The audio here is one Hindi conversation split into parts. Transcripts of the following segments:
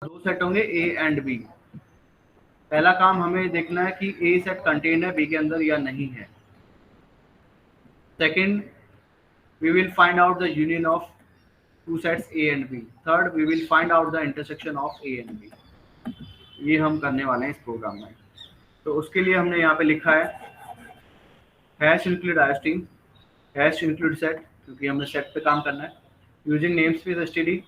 दो सेट होंगे ए एंड बी। पहला काम हमें देखना है कि ए सेट कंटेन है बी के अंदर या नहीं है। Second, we will find out the union of two sets A and B. Third, we will find out the intersection of A and B. ये हम करने वाले हैं इस प्रोग्राम में। तो उसके लिए हमने यहाँ पे लिखा है hash include iostream, hash include set, क्योंकि हमें सेट पे काम करना है, using namespace STD.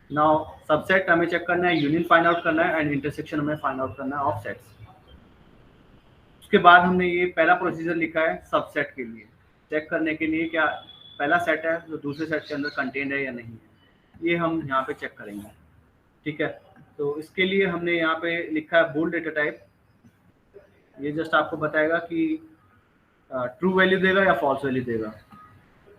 Now subset हमें चेक करना है, यूनियन फाइंड आउट करना है एंड इंटरसेक्शन हमें फाइंड आउट करना है ऑफ सेट्स। उसके बाद हमने ये पहला प्रोसीजर लिखा है सबसेट के लिए, चेक करने के लिए क्या पहला सेट है जो दूसरे सेट के अंदर कंटेंट है या नहीं है, ये हम यहाँ पे चेक करेंगे। ठीक है, तो इसके लिए हमने यहाँ पे लिखा है बूल डेटा टाइप। ये जस्ट आपको बताएगा कि ट्रू वैल्यू देगा या फॉल्स वैल्यू देगा।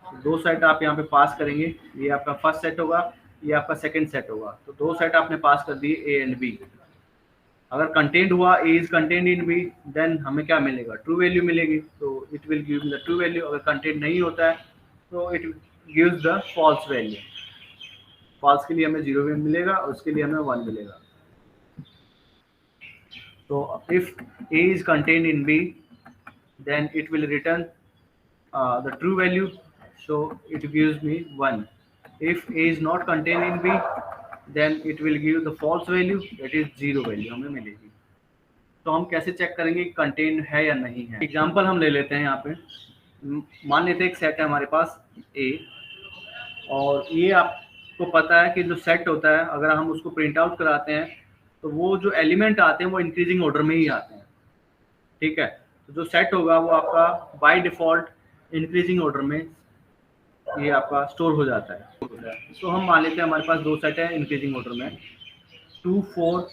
तो दो सेट आप यहाँ पे पास करेंगे, ये आपका फर्स्ट सेट होगा, ये आपका सेकंड सेट होगा। तो दो सेट आपने पास कर दिए ए एंड बी। अगर कंटेंट हुआ A is content in B, then हमें क्या मिलेगा, ट्रू वैल्यू मिलेगी, तो it will give the true value. अगर कंटेंट नहीं होता है तो it gives the false value. False के लिए हमें 0 भी मिलेगा और उसके लिए हमें 1 मिलेगा। तो if a is contained in b, then it will return the true value, so it gives me 1. If a is not contained in b, then it will give the false value, that is 0 value हमें मिलेगी। तो हम कैसे चेक करेंगे कि कंटेन है या नहीं है। एग्जाम्पल हम ले लेते हैं यहाँ पे, मान लेते हैं एक सेट है हमारे पास a, और ये आपको पता है कि जो सेट होता है अगर हम उसको प्रिंट आउट कराते हैं तो वो जो एलिमेंट आते हैं वो इंक्रीजिंग ऑर्डर में ही आते हैं। ठीक है, तो जो सेट होगा वो आपका बाय डिफॉल्ट इंक्रीजिंग ऑर्डर में ये आपका स्टोर हो जाता है। तो हम मान लेते हैं हमारे पास दो सेट है इंक्रीजिंग ऑर्डर में, 2 4,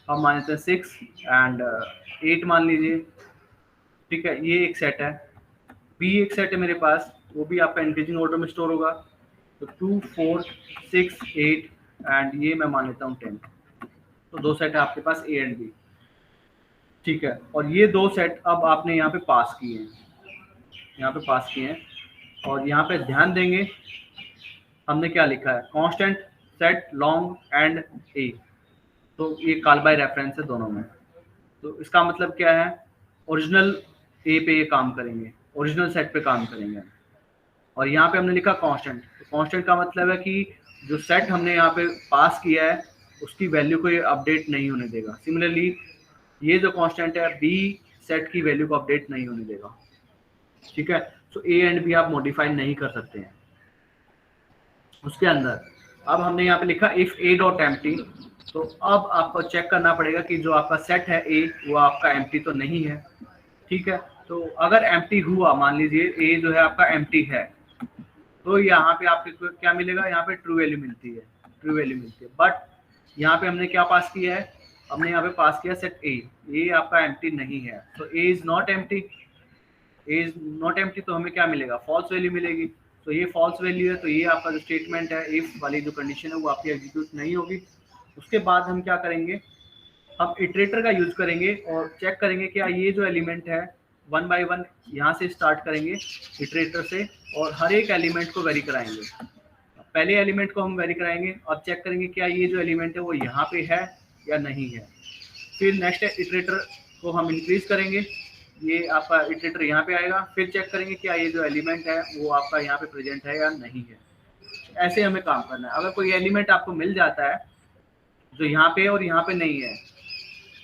हम मान लेते हैं 6 एंड 8 मान लीजिए। ठीक है, ये एक सेट है। बी एक सेट है मेरे पास, वो भी आपका इंक्रीजिंग ऑर्डर में स्टोर होगा। तो 2 4 6 8 एंड ये मैं मान लेता हूँ 10। तो दो सेट है आपके पास ए एंड बी। ठीक है, और ये दो सेट अब आपने यहाँ पे पास किए हैं, यहाँ पे पास किए हैं, और यहाँ पे ध्यान देंगे हमने क्या लिखा है, कांस्टेंट सेट लॉन्ग एंड ए। तो ये कॉल बाय रेफरेंस है दोनों में। तो इसका मतलब क्या है, ओरिजिनल ए पे ये काम करेंगे, ओरिजिनल सेट पे काम करेंगे। और यहाँ पे हमने लिखा कांस्टेंट। तो कांस्टेंट का मतलब है कि जो सेट हमने यहाँ पे पास किया है उसकी वैल्यू को ये अपडेट नहीं होने देगा। सिमिलरली ये जो कांस्टेंट है बी सेट की वैल्यू को अपडेट नहीं होने देगा। ठीक है, तो ए एंड बी आप मॉडिफाई नहीं कर सकते हैं उसके अंदर। अब हमने यहाँ पे लिखा इफ ए डॉट एम्प्टी। तो अब आपको चेक करना पड़ेगा कि जो आपका सेट है ए वो आपका एम्प्टी तो नहीं है। ठीक है, तो अगर एम्प्टी हुआ, मान लीजिए ए जो है आपका एम्प्टी है, तो यहाँ पे आपको क्या मिलेगा, यहाँ पे ट्रू वैल्यू मिलती है, ट्रू वैल्यू मिलती है। बट यहाँ पे हमने क्या पास किया है, हमने यहाँ पे पास किया सेट ए, ये आपका एम्प्टी नहीं है। तो A is not empty, A is not empty, तो हमें क्या मिलेगा, फॉल्स वैल्यू मिलेगी। तो ये फॉल्स वैल्यू है, तो ये आपका जो स्टेटमेंट है इफ वाली जो कंडीशन है वो आपकी एग्जीक्यूट नहीं होगी। उसके बाद हम क्या करेंगे, हम इटरेटर का यूज करेंगे और चेक करेंगे क्या ये जो एलिमेंट है 1 बाय 1 यहाँ से स्टार्ट करेंगे इटरेटर से, और हर एक एलिमेंट को वेरी कराएंगे। पहले एलिमेंट को हम वेरी कराएंगे और चेक करेंगे क्या ये जो एलिमेंट है वो यहाँ पे है या नहीं है। फिर नेक्स्ट इटरेटर को हम इंक्रीज करेंगे, ये आपका इटरेटर यहाँ पे आएगा। फिर चेक करेंगे क्या ये जो एलिमेंट है वो आपका यहाँ पे प्रेजेंट है या नहीं है। ऐसे हमें काम करना है। अगर कोई एलिमेंट आपको मिल जाता है जो यहाँ पे और यहाँ पे नहीं है,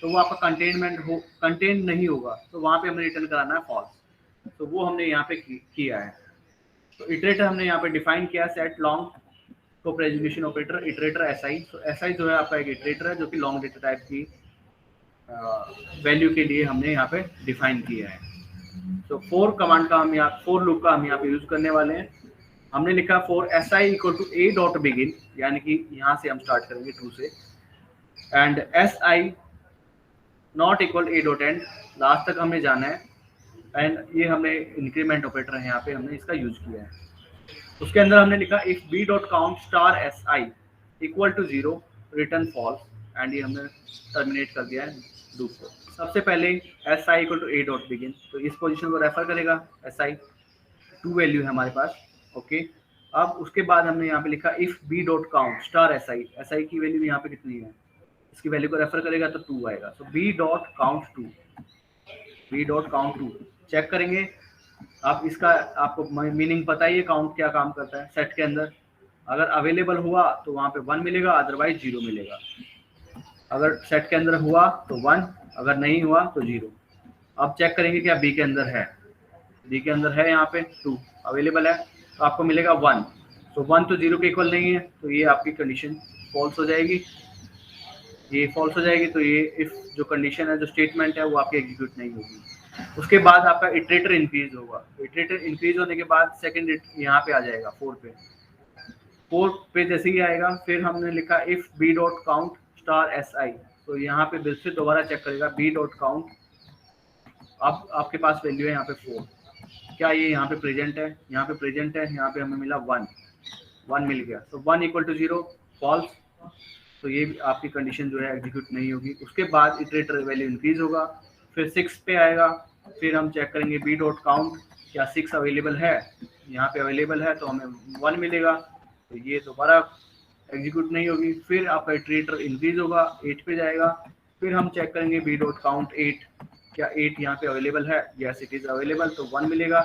तो वो आपका कंटेन नहीं होगा, तो वहाँ पे हमें रिटर्न कराना है फॉल्स। तो वो हमने यहाँ पे किया है। तो इटरेटर हमने यहाँ पे डिफाइन किया सेट लॉन्ग को रेजोल्यूशन ऑपरेटर इटरेटर एसआई। तो एसआई जो है आपका एक इटरेटर है जो कि लॉन्ग डेटा टाइप की वैल्यू के लिए हमने यहाँ पे डिफाइन किया है। तो फोर कमांड का हम यहाँ, फोर लूप का हम यहाँ पे यूज करने वाले हैं। हमने लिखा for SI equal to A dot begin, यानी कि यहाँ से हम स्टार्ट करेंगे ट्रू से, and SI not equal A dot end, last तक हमें जाना है। एंड ये हमने इंक्रीमेंट ऑपरेटर है यहाँ पे हमने इसका यूज किया है। उसके अंदर हमने लिखा if B dot count star S I equal to 0 return false, and ये हमने टर्मिनेट कर दिया है लूप को। सबसे पहले S I equal to A dot begin, तो इस पोजीशन को रेफर करेगा। एस आई 2 वैल्यू है हमारे पास, ओके। अब उसके बाद हमने यहाँ पे लिखा if B dot count star S I, S I की वैल्यू यहाँ पे कितनी है, इसकी वैल्यू को रेफर करेगा तो 2 आएगा। So B dot count 2, B dot count 2 check करेंगे। आप इसका आपको मीनिंग पता ही है, काउंट क्या काम करता है सेट के अंदर। अगर अवेलेबल हुआ तो वहाँ पे 1 मिलेगा, अदरवाइज 0 मिलेगा। अगर सेट के अंदर हुआ तो 1, अगर नहीं हुआ तो 0। अब चेक करेंगे क्या बी के अंदर है, बी के अंदर है यहाँ पे 2 अवेलेबल है, तो आपको मिलेगा 1। तो 1 तो 0 के इक्वल नहीं है, तो ये आपकी कंडीशन फॉल्स हो जाएगी, ये फॉल्स हो जाएगी। तो ये इफ जो कंडीशन है, जो स्टेटमेंट है, वो आपकी एग्जीक्यूट नहीं होगी। उसके बाद आपका इटरेटर इंक्रीज होगा। इटरेटर इंक्रीज होने के बाद सेकंड यहाँ पे आ जाएगा 4 पे, 4 पे जैसे ही आएगा फिर हमने लिखा if B dot count star S I, तो यहाँ पे फिर दोबारा चेक करेगा बी डॉट काउंट। अब आपके पास वैल्यू है यहाँ पे 4, क्या ये यहाँ पे प्रेजेंट है, यहाँ पे प्रेजेंट है, यहाँ पे हमें मिला 1 मिल गया। तो 1 इक्वल टू 0 फॉल्स, तो ये आपकी कंडीशन जो है एग्जीक्यूट नहीं होगी। उसके बाद इटरेटर वैल्यू इंक्रीज होगा, फिर 6 पे आएगा, फिर हम चेक करेंगे बी डॉट काउंट क्या 6 अवेलेबल है, यहाँ पे अवेलेबल है तो हमें 1 मिलेगा, तो ये दोबारा एग्जीक्यूट नहीं होगी। फिर आपका इटरेटर इंक्रीज होगा, 8 पे जाएगा, फिर हम चेक करेंगे बी डॉट काउंट 8, क्या 8 यहाँ पे अवेलेबल है, यस इट इज़ अवेलेबल, तो 1 मिलेगा।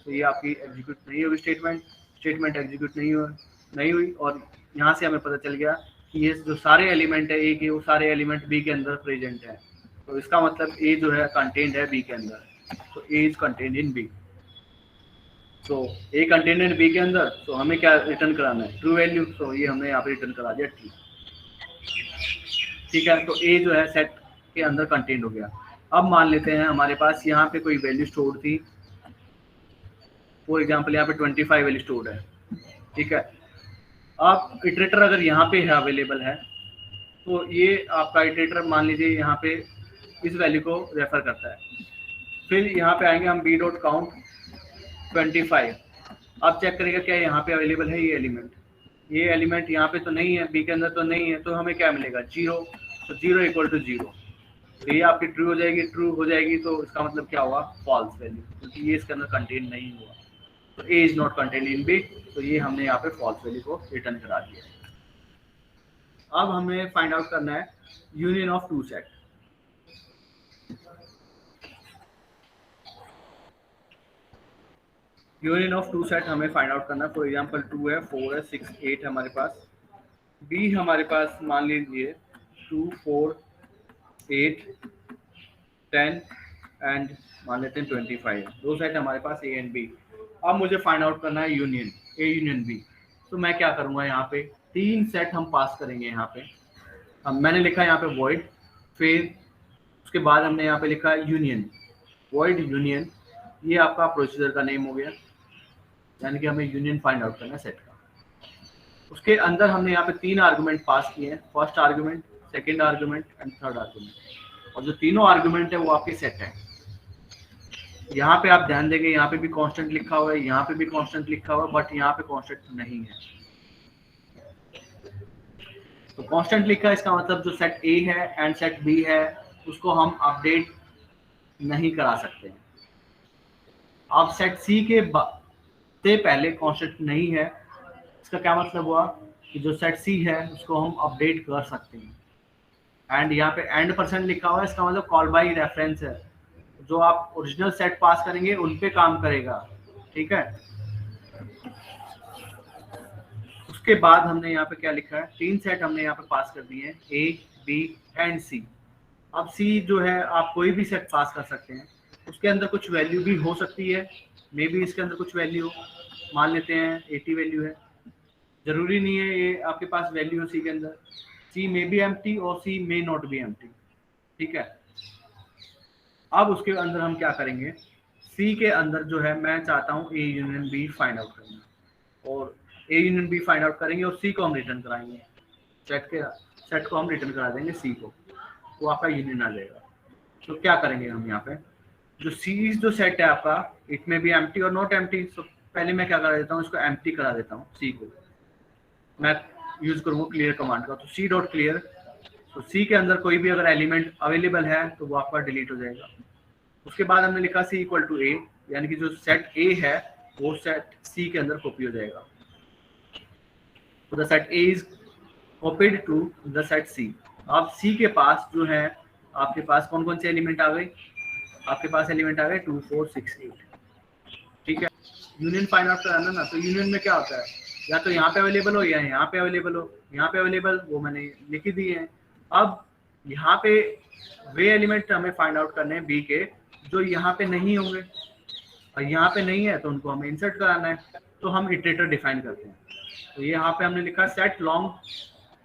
तो ये आपकी एग्जीक्यूट नहीं होगी, स्टेटमेंट एग्जीक्यूट नहीं हुई। और यहाँ से हमें पता चल गया कि ये जो सारे एलिमेंट है ए के, वो सारे एलिमेंट बी के अंदर प्रेजेंट है। तो इसका मतलब ए जो है कंटेंट है बी के अंदर, तो A is content in B. तो ए कंटेंट इन बी के अंदर, तो हमें क्या रिटर्न कराना है, ट्रू वैल्यू। तो ये हमने यहाँ पे रिटर्न करा दिया ट्रू, ठीक है। तो ए जो है सेट के अंदर कंटेंट हो गया। अब मान लेते हैं हमारे पास यहाँ पे कोई वैल्यू स्टोर थी, फॉर एग्जाम्पल यहाँ पे 25 वैल्यू स्टोर है, ठीक है। अब इटरेटर अगर यहाँ पे है अवेलेबल है, तो ये आपका इटरेटर मान लीजिए यहाँ पे इस वैल्यू को रेफर करता है। फिर यहाँ पे आएंगे हम बी डॉट काउंट 25, अब चेक करेगा क्या यहाँ पे अवेलेबल है ये एलिमेंट यहाँ पे तो नहीं है, बी के अंदर तो नहीं है, तो हमें क्या मिलेगा 0। तो 0 इक्वल टू 0, तो ये आपकी ट्रू हो जाएगी। तो इसका मतलब क्या हुआ, फॉल्स वैल्यू, क्योंकि ये इसके अंदर कंटेन नहीं हुआ। तो A is not contain in B, तो ये हमने यहाँ पे फॉल्स वैल्यू को रिटर्न करा दिया। अब हमें फाइंड आउट करना है union of two set. Union of two set हमें फाइंड आउट करना है। फॉर एग्जांपल 2 है, 4 है, 6, 8 हमारे पास। बी हमारे पास मान लीजिए 2, 4, 8, 10 एंड मान लेते हैं 25। दो सेट हमारे पास ए एंड बी। अब मुझे फाइंड आउट करना है यूनियन, ए यूनियन बी। तो मैं क्या करूँगा, यहाँ पे 3 सेट हम पास करेंगे। यहाँ पे मैंने लिखा यहाँ पे वॉइड, फिर उसके बाद हमने यहाँ पे लिखा यूनियन, वॉइड यूनियन। ये आपका प्रोसीजर का नेम हो गया, यानी कि हमें यूनियन फाइंड आउट करना है सेट का। उसके अंदर हमने यहाँ पे 3 आर्गुमेंट पास किए हैं, first argument, second argument and third argument. और जो तीनों आर्गुमेंट है वो आपके सेट है। यहाँ पे आप ध्यान देंगे, यहाँ पे भी कांस्टेंट लिखा हुआ है, यहाँ पे भी कांस्टेंट लिखा हुआ है, बट यहाँ पे कांस्टेंट नहीं है। तो कांस्टेंट लिखा है, इसका मतलब जो सेट ए है एंड सेट बी है उसको हम अपडेट नहीं करा सकते हैं। अब सेट सी के से पहले कांस्टेंट नहीं है, इसका क्या मतलब हुआ कि जो सेट सी है उसको हम अपडेट कर सकते हैं। एंड यहाँ पे एंड परसेंट लिखा हुआ है, इसका मतलब कॉल बाय रेफरेंस है, जो आप ओरिजिनल सेट पास करेंगे उन पे काम करेगा, ठीक है। उसके बाद हमने यहाँ पे क्या लिखा है, 3 सेट हमने यहाँ पे पास कर दिए हैं, ए, बी एंड सी। अब सी जो है आप कोई भी सेट पास कर सकते हैं, उसके अंदर कुछ वैल्यू भी हो सकती है, मे बी इसके अंदर कुछ वैल्यू हो, मान लेते हैं 80 वैल्यू है, जरूरी नहीं है ये आपके पास वैल्यू हो सी के अंदर। सी मे बी एम्प्टी और सी मे नॉट बी एम्प्टी, ठीक है। अब उसके अंदर हम क्या करेंगे, सी के अंदर जो है मैं चाहता हूँ A union B find out करना, और A union B find out करेंगे और सी को हम रिटर्न कराएंगे, सेट को हम रिटर्न करा देंगे सी को, वो आपका यूनियन आ जाएगा। तो क्या करेंगे हम यहाँ पे, जो सी जो सेट है आपका, इट में बी एम्प्टी और नॉट एम्प्टी। तो पहले मैं क्या करा देता हूँ, इसको एम्प्टी करा देता हूँ, सी को मैं यूज करूँगा क्लियर कमांड का। तो सी डॉट क्लियर, तो सी के अंदर कोई भी अगर एलिमेंट अवेलेबल है तो वो आपका डिलीट हो जाएगा। उसके बाद हमने लिखा सी इक्वल टू ए, यानी कि जो सेट ए है वो सेट सी के अंदर कॉपी हो जाएगा। The set A is copied to the set C. अब सी के पास जो है आपके पास कौन कौन से एलिमेंट आ गए, आपके पास एलिमेंट आ गए 2 4 6 8। ठीक है, यूनियन फाइंड आउट कराना ना, तो यूनियन में क्या होता है, या तो यहाँ पे अवेलेबल हो या यहाँ पे अवेलेबल हो। यहाँ पे अवेलेबल वो मैंने लिख ही दिए हैं। अब यहाँ पे वे एलिमेंट हमें फाइंड आउट करने हैं बी के जो यहाँ पे नहीं होंगे, और यहाँ पे नहीं है तो उनको हमें इंसर्ट कराना है। तो हम इटरेटर डिफाइन करते हैं। तो ये यहाँ पे हमने लिखा set long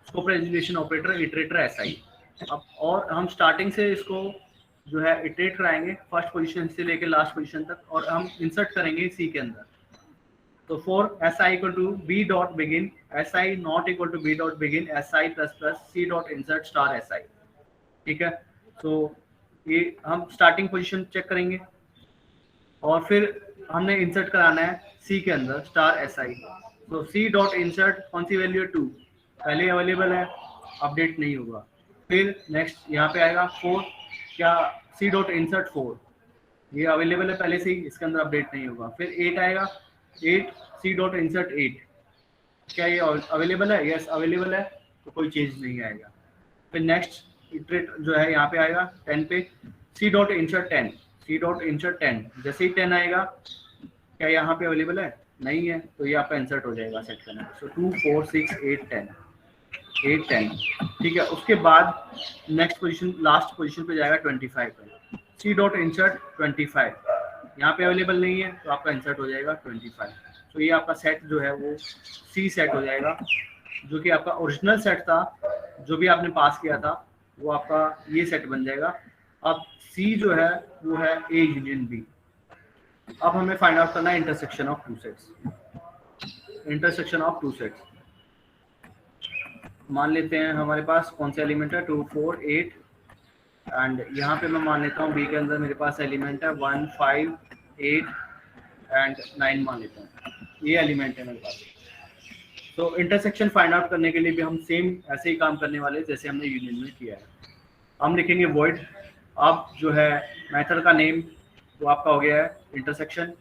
scope resolution operator iterator SI. अब और हम स्टार्टिंग से इसको जो है इटरेट कराएंगे फर्स्ट पोजीशन से लेकर लास्ट पोजीशन तक, और हम इंसर्ट करेंगे सी के अंदर। तो for S I equal to B dot begin S I not equal to B dot begin S I plus plus C dot insert star S I. ठीक है, तो ये हम स्टार्टिंग पोजीशन चेक करेंगे और फिर हमने इंसर्ट कराना है सी के अंदर स्टार एस आई। तो सी डॉट इंसर्ट कौन सी वैल्यू है 2, पहले अवेलेबल है, अपडेट नहीं होगा। फिर नेक्स्ट यहाँ पे आएगा 4, क्या सी डॉट इंसर्ट 4, ये अवेलेबल है पहले से ही, इसके अंदर अपडेट नहीं होगा। फिर 8 आएगा, 8 सी डॉट इंसर्ट 8, क्या ये अवेलेबल है, यस अवेलेबल है, तो कोई चेंज नहीं आएगा। फिर नेक्स्ट इटरेट जो है यहाँ पे आएगा 10 पे, C dot insert 10, C dot insert 10, जैसे ही 10 आएगा क्या यहाँ पे अवेलेबल है, नहीं है, तो ये आपका इंसर्ट हो जाएगा सेट करना। सो 2 4 6 8 10 8 10। ठीक है, उसके बाद नेक्स्ट पोजीशन लास्ट पोजीशन पे जाएगा 25 पे, सी डॉट इंसर्ट 25, यहाँ पे अवेलेबल नहीं है तो आपका इंसर्ट हो जाएगा 25। तो ये आपका सेट जो है वो सी सेट हो जाएगा, जो कि आपका ओरिजिनल सेट था, जो भी आपने पास किया था वो आपका ये सेट बन जाएगा। अब सी जो है वो है ए यूनियन बी। अब हमें फाइंड आउट करना है intersection of two sets, intersection of two sets. मान लेते हैं हमारे पास कौन से एलिमेंट है 2 4 8, एंड यहाँ पे मैं मान लेता हूँ बी के अंदर मेरे पास एलिमेंट है 1 5 8 एंड 9 मान लेता हूँ, ये एलिमेंट है मेरे पास। तो इंटरसेक्शन फाइंड आउट करने के लिए भी हम सेम ऐसे ही काम करने वाले जैसे हमने यूनियन में किया है। हम लिखेंगे वॉइड, अब जो है मेथड का नेम वो आपका हो गया है intersection,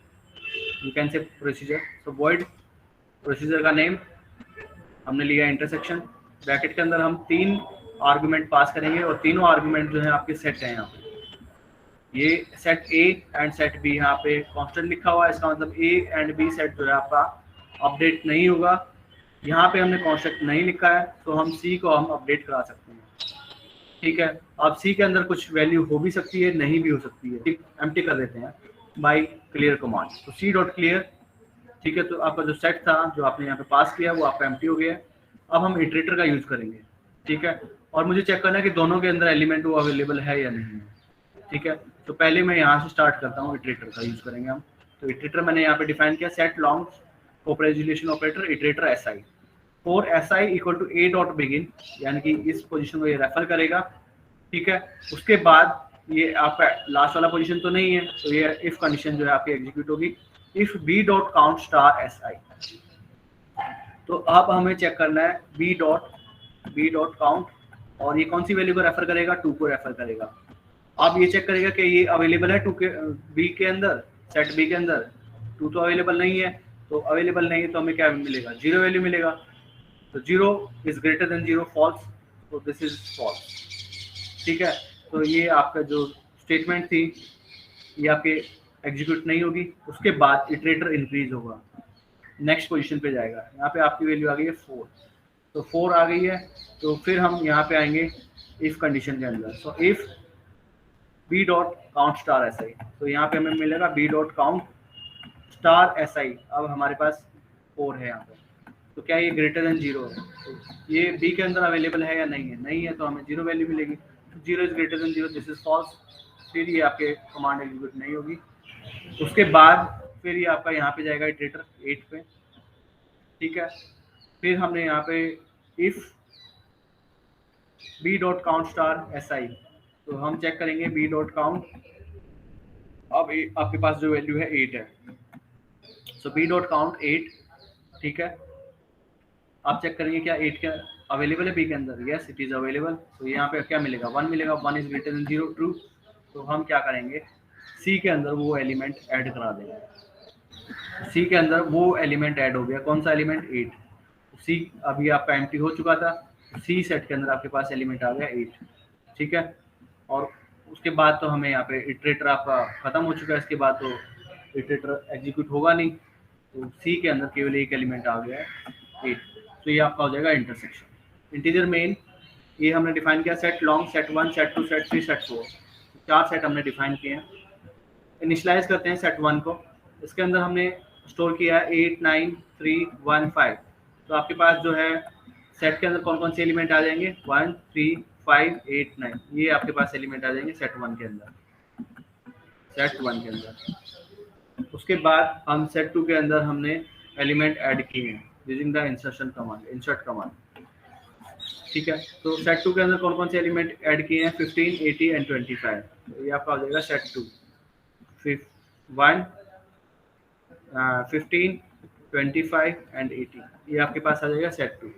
you can say procedure. तो वॉइड प्रोसीजर का नेम हमने लिया इंटरसेक्शन, ब्रैकेट के अंदर हम 3 आर्गुमेंट पास करेंगे और तीनों आर्गुमेंट जो है आपके सेट हैं यहाँ पे। ये set A and set B यहाँ पे कांस्टेंट लिखा हुआ है, इसका मतलब ए एंड बी सेट जो है आपका अपडेट नहीं होगा। यहाँ पे हमने कांस्टेंट नहीं लिखा है तो हम सी को हम अपडेट करा सकते हैं। ठीक है, अब सी के अंदर कुछ वैल्यू हो भी सकती है, नहीं भी हो सकती है, एम्प्टी कर देते हैं बाय क्लियर कमांड। तो सी डॉट क्लियर, ठीक है, तो आपका जो सेट था जो आपने यहाँ पे पास किया वो आपका एम्प्टी हो गया। अब हम इटरेटर का यूज करेंगे। ठीक है, और मुझे चेक करना है कि दोनों के अंदर एलिमेंट वो अवेलेबल है या नहीं है। ठीक है, तो पहले मैं यहाँ से स्टार्ट करता हूँ, इटरेटर का यूज करेंगे हम। तो इटरेटर मैंने यहाँ पे डिफाइन किया set long scope resolution operator iterator S I for S I equal to A dot begin, यानी कि इस पोजीशन को ये रेफर करेगा। ठीक है, उसके बाद ये आपका लास्ट वाला पोजीशन तो नहीं है, तो ये इफ कंडीशन जो है आपकी एग्जीक्यूट होगी, if B dot count star S I. तो अब हमें चेक करना है बी डॉट काउंट, और ये कौन सी वैल्यू को रेफर करेगा, 2 को रेफर करेगा। अब ये चेक करेगा कि ये अवेलेबल है 2 के बी के अंदर, सेट बी के अंदर 2 तो अवेलेबल नहीं है, तो अवेलेबल नहीं है तो हमें क्या मिलेगा, 0 वैल्यू मिलेगा। तो 0 इज ग्रेटर देन 0 फॉल्स, तो दिस इज फॉल्स। ठीक है, तो ये आपका जो स्टेटमेंट थी ये आपके एग्जीक्यूट नहीं होगी। उसके बाद इटरेटर इंक्रीज होगा, नेक्स्ट पोजीशन पे जाएगा। यहाँ पे आपकी वैल्यू आ गई है 4, तो 4 आ गई है, तो फिर हम यहाँ पे आएंगे इफ कंडीशन के अंदर। So if B dot count star S I, तो यहाँ पे हमें मिलेगा B dot count star S I. अब हमारे पास 4 है यहाँ पे, तो क्या ये ग्रेटर देन 0 है, तो ये बी के अंदर अवेलेबल है या नहीं है, नहीं है तो हमें 0 वैल्यू मिलेगी। 0 is greater than 0, this is false, फिर ये आपके कमांड एग्जीक्यूट नहीं होगी। उसके बाद फिर ये आपका यहाँ पे जाएगा इटरेटर 8 पे। ठीक है, फिर हमने यहाँ पे if B dot count star S I, तो हम चेक करेंगे बी डॉट काउंट, अब आपके पास जो वैल्यू है 8 है, सो बी डॉट काउंट 8। ठीक है, आप चेक करेंगे क्या 8 क्या अवेलेबल है बी के अंदर, यस इट इज अवेलेबल। तो यहाँ पे क्या मिलेगा, 1 मिलेगा, 1 इज ग्रेटर देन 0 ट्रू। तो हम क्या करेंगे, सी के अंदर वो एलिमेंट ऐड करा देंगे। सी के अंदर वो एलिमेंट ऐड हो गया, कौन सा एलिमेंट, 8। सी अभी आपका एम्प्टी हो चुका था, सी सेट के अंदर आपके पास एलिमेंट आ गया 8, ठीक है। और उसके बाद तो हमें यहाँ पे इटरेटर आपका खत्म हो चुका है, इसके बाद तो इटरेटर एग्जीक्यूट होगा नहीं, तो सी के अंदर केवल एक एलिमेंट आ गया है 8, तो ये आपका हो जाएगा इंटरसेक्शन। इंटीजर मेन ये हमने डिफाइन किया, set long, set 1, set 2, set 3, set 4, 4 set हमने डिफाइन किए हैं। इनिशियलाइज करते हैं सेट 1 को, इसके अंदर हमने स्टोर किया है 8, 9, 3, 1, 5। तो आपके पास जो है सेट के अंदर कौन कौन से एलिमेंट आ जाएंगे, 1, 3, 5, 8, 9, ये आपके पास एलिमेंट आ जाएंगे सेट 1 के अंदर, सेट 1 के अंदर। उसके बाद हम सेट 2 के अंदर हमने एलिमेंट ऐड किए हैं using the insertion command, insert command, ठीक है। तो सेट 2 के अंदर कौन कौन से एलिमेंट ऐड किए हैं, 15, 80 एंड 25। तो ये आपका हो जाएगा सेट 2, 1, 15, 25 एंड 80, ये आपके पास आ जाएगा सेट 2।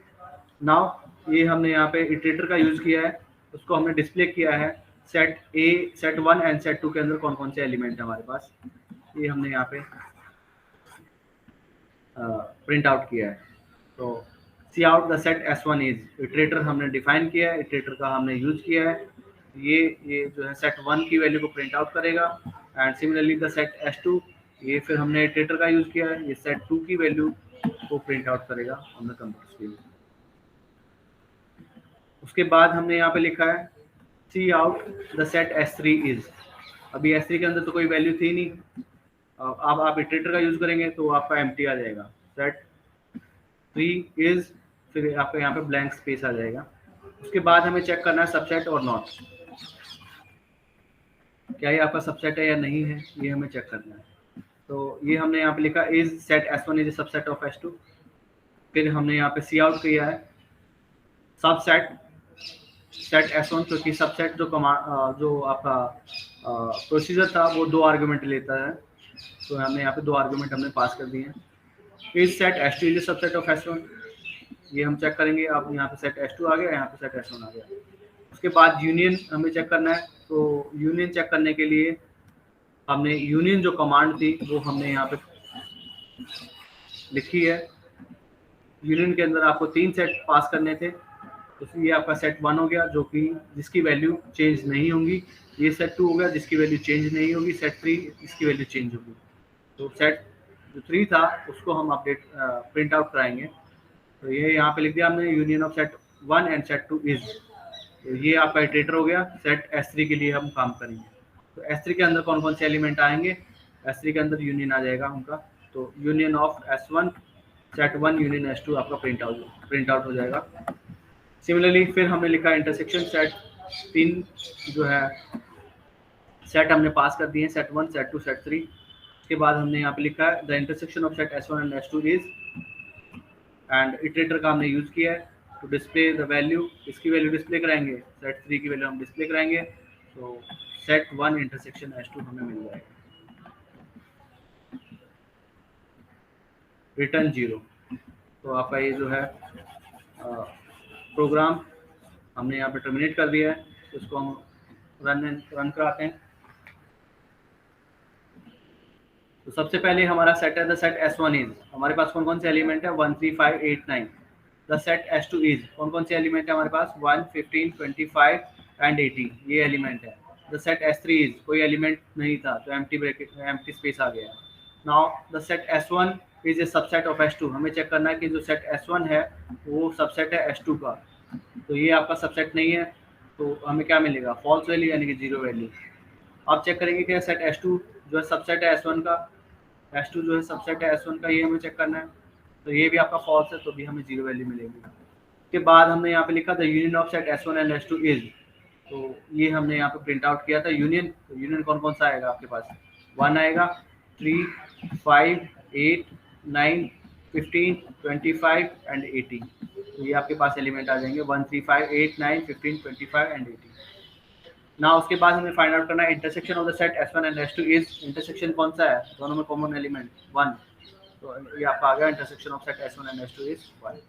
नाउ ये हमने यहाँ पे इटरेटर का यूज किया है, उसको हमने डिस्प्ले किया है set A, set 1 and set 2 के अंदर कौन कौन से एलिमेंट है हमारे पास, ये हमने यहाँ पे प्रिंट आउट किया है। तो C out the set S1 is, iterator हमने डिफाइन किया है, इटरेटर का हमने यूज किया है, ये जो है सेट 1 की वैल्यू को प्रिंट आउट करेगा। And similarly the set S2, ये फिर हमने इटरेटर का यूज किया है, ये सेट 2 की वैल्यू को प्रिंट आउट करेगा ऑन द कंप्यूटर स्क्रीन। उसके बाद हमने यहाँ पे लिखा है C out the set S3 is, अभी S3 के अंदर तो कोई वैल्यू थी नहीं, अब आप इटरेटर का यूज करेंगे तो आपका एम्प्टी आ जाएगा, सेट 3 इज, फिर आपका यहाँ पे ब्लैंक स्पेस आ जाएगा। उसके बाद हमें चेक करना है सबसेट और नॉट, क्या ये आपका सबसेट है या नहीं है, ये हमें चेक करना है। तो ये हमने यहाँ पे लिखा is set S1 is subset of S2, फिर हमने यहाँ पे सी आउट किया है सबसेट सेट S1, क्योंकि सबसेट जो आपका प्रोसीजर था वो 2 आर्गुमेंट लेता है, तो हमने यहाँ पे 2 आर्गुमेंट हमने पास कर दिए हैं। Is set S2 is subset of S1, ये हम चेक करेंगे। अब यहाँ पे सेट S2 आ गया, यहाँ पे सेट S1 आ गया। उसके बाद यूनियन हमें चेक करना है, तो यूनियन चेक करने के लिए हमने यूनियन जो कमांड थी वो हमने यहाँ पे लिखी है। यूनियन के अंदर आपको 3 सेट पास करने थे, तो ये आपका सेट 1 हो गया जो कि जिसकी वैल्यू चेंज नहीं होंगी, ये सेट 2 हो गया जिसकी वैल्यू चेंज नहीं होगी, सेट 3 इसकी वैल्यू चेंज होगी। तो सेट जो 3 था उसको हम अपडेट प्रिंट आउट कराएंगे। तो ये यहाँ पे लिख दिया हमने union of set 1 and set 2 is, तो ये आपका इटरेटर हो गया। सेट S3 के लिए हम काम करेंगे, तो S3 के अंदर कौन कौन से एलिमेंट आएंगे, S3 के अंदर यूनियन आ जाएगा उनका, तो union of S1 set 1 union S2 आपका प्रिंट आउट हो जाएगा। सिमिलरली फिर हमने लिखा इंटरसेक्शन सेट 3 जो है सेट हमने पास कर दिए, सेट 1, सेट 2, सेट 3। उसके बाद हमने यहाँ पे लिखा है the intersection of set S1 and S2 is, and iterator का हमने यूज किया है टू डिस्प्ले द वैल्यू, इसकी वैल्यू डिस्प्ले कराएंगे, सेट 3 की वैल्यू हम डिस्प्ले कराएंगे, तो सेट 1 इंटरसेक्शन S2 हमें मिल जाएगा, रिटर्न 0। तो आपका ये जो है प्रोग्राम हमने यहाँ पे टर्मिनेट कर दिया है, इसको हम रन कराते हैं। तो सबसे पहले हमारा सेट है द सेट S1 इज, हमारे पास कौन कौन से एलिमेंट है 1, 3, 5, 8, 9। द सेट S2 इज, कौन कौन से एलिमेंट है हमारे पास 1, 15, 25 एंड 80, ये एलिमेंट है। द सेट S3 इज, कोई एलिमेंट नहीं था तो एम्प्टी ब्रैकेट एम्प्टी स्पेस आ गया। Now the set S1 is a subset of S2, हमें चेक करना है कि जो सेट S1 है वो सबसेट है S2 का, तो ये आपका सबसेट नहीं है, तो हमें क्या मिलेगा फॉल्स वैल्यू यानी कि 0 वैल्यू। आप चेक करेंगे कि सेट S2 जो है सबसेट है S1 का, S2 जो है सबसेट है S1 का, ये हमें चेक करना है, तो ये भी आपका फॉल्स है, तो भी हमें 0 वैल्यू मिलेगी। उसके बाद हमने यहाँ पे लिखा था union of set S1 and S2 is, तो ये हमने यहाँ पे प्रिंट आउट किया था यूनियन। तो यूनियन कौन कौन सा आएगा आपके पास, 1 आएगा, 3, 5, 8, 9, 15, 25 एंड 80, तो ये आपके पास एलिमेंट आ जाएंगे 1, 3, 5, 8, 9, 15, 25 एंड 80। ना उसके बाद हमें फाइंड आउट करना है intersection of the set S1 and S2 is, intersection कौन सा है, दोनों में कॉमन एलिमेंट 1, तो ये आपका आ गया intersection of set S1 and S2 is 1।